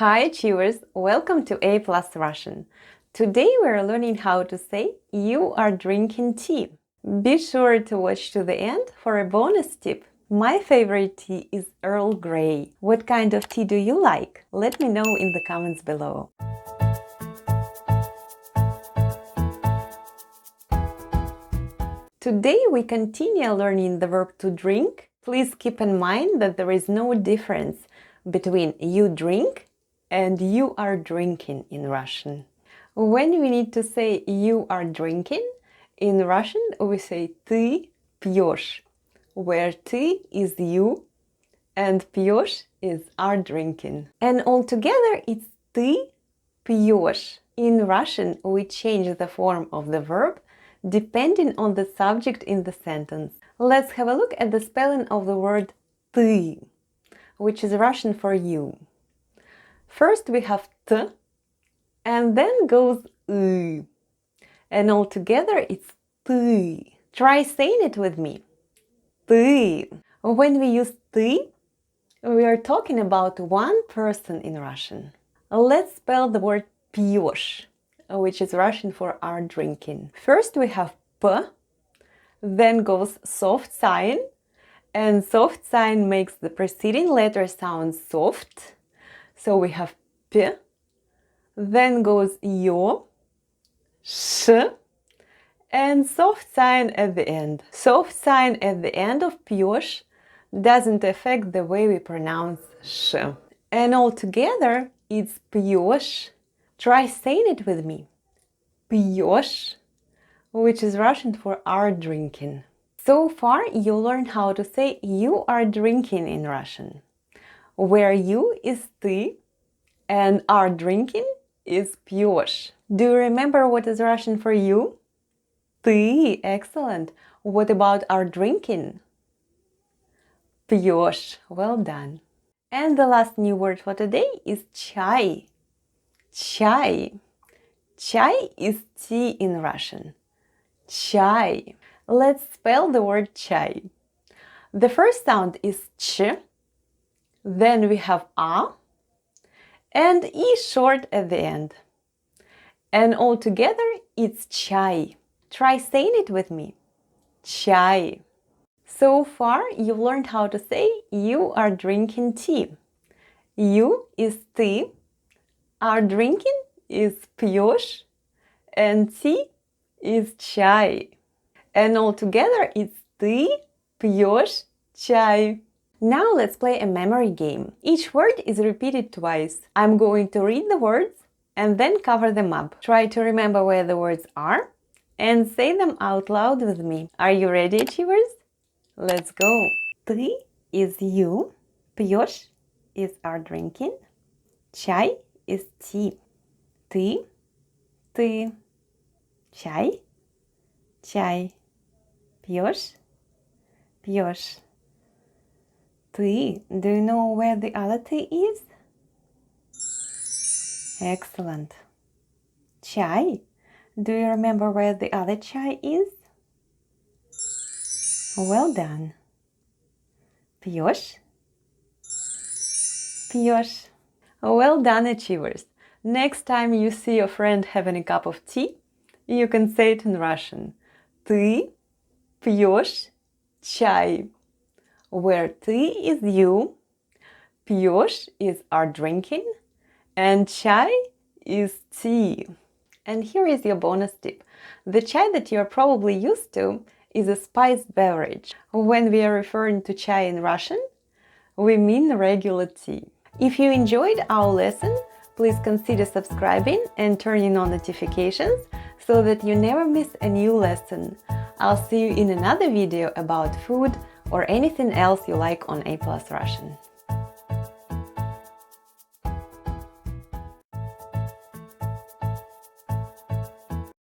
Hi Achievers, welcome to A+ Russian. Today we are learning how to say you are drinking tea. Be sure to watch to the end for a bonus tip. My favorite tea is Earl Grey. What kind of tea do you like? Let me know in the comments below. Today we continue learning the verb to drink. Please keep in mind that there is no difference between you drink and you are drinking in Russian. When we need to say you are drinking, in Russian we say ты пьешь, where ты is you and пьешь is are drinking. And altogether it's ты пьешь. In Russian we change the form of the verb depending on the subject in the sentence. Let's have a look at the spelling of the word ты, which is Russian for you. First we have t, and then goes y, and altogether it's ты. Try saying it with me. Ты. When we use ты, we are talking about one person in Russian. Let's spell the word пьешь, which is Russian for are drinking. First we have p, then goes soft sign, and soft sign makes the preceding letter sound soft. So we have p, then goes yo, sh, and soft sign at the end. Soft sign at the end of pьешь doesn't affect the way we pronounce sh. And altogether it's пьешь. Try saying it with me. Пьешь, which is Russian for are drinking. So far you learned how to say you are drinking in Russian, where you is ты and are drinking is пьешь. Do you remember what is Russian for you? Ты. Excellent. What about are drinking? Пьешь. Well done. And the last new word for today is чай. Чай. Chai is tea in Russian. Chai. Let's spell the word chai. The first sound is ch, then we have a, and e short at the end. And altogether it's chai. Try saying it with me. Chai. So far you've learned how to say you are drinking tea. You is ты, are drinking is пьешь, and tea is чай. And altogether it's ты пьешь чай. Now let's play a memory game. Each word is repeated twice. I'm going to read the words and then cover them up. Try to remember where the words are and say them out loud with me. Are you ready, Achievers? Let's go. Ты is you, пьешь is are drinking, чай is tea. Ты, чай, чай, пьешь, пьешь. Ты, do you know where the other ты is? Excellent. Чай, do you remember where the other чай is? Well done. Пьешь, пьешь. Well done, Achievers. Next time you see your friend having a cup of tea, you can say it in Russian. Ты пьешь чай, where ты is you, пьешь is are drinking, and chai is tea. And here is your bonus tip. The chai that you are probably used to is a spiced beverage. When we are referring to chai in Russian, we mean regular tea. If you enjoyed our lesson, please consider subscribing and turning on notifications so that you never miss a new lesson. I'll see you in another video about food or anything else you like on A+ Russian.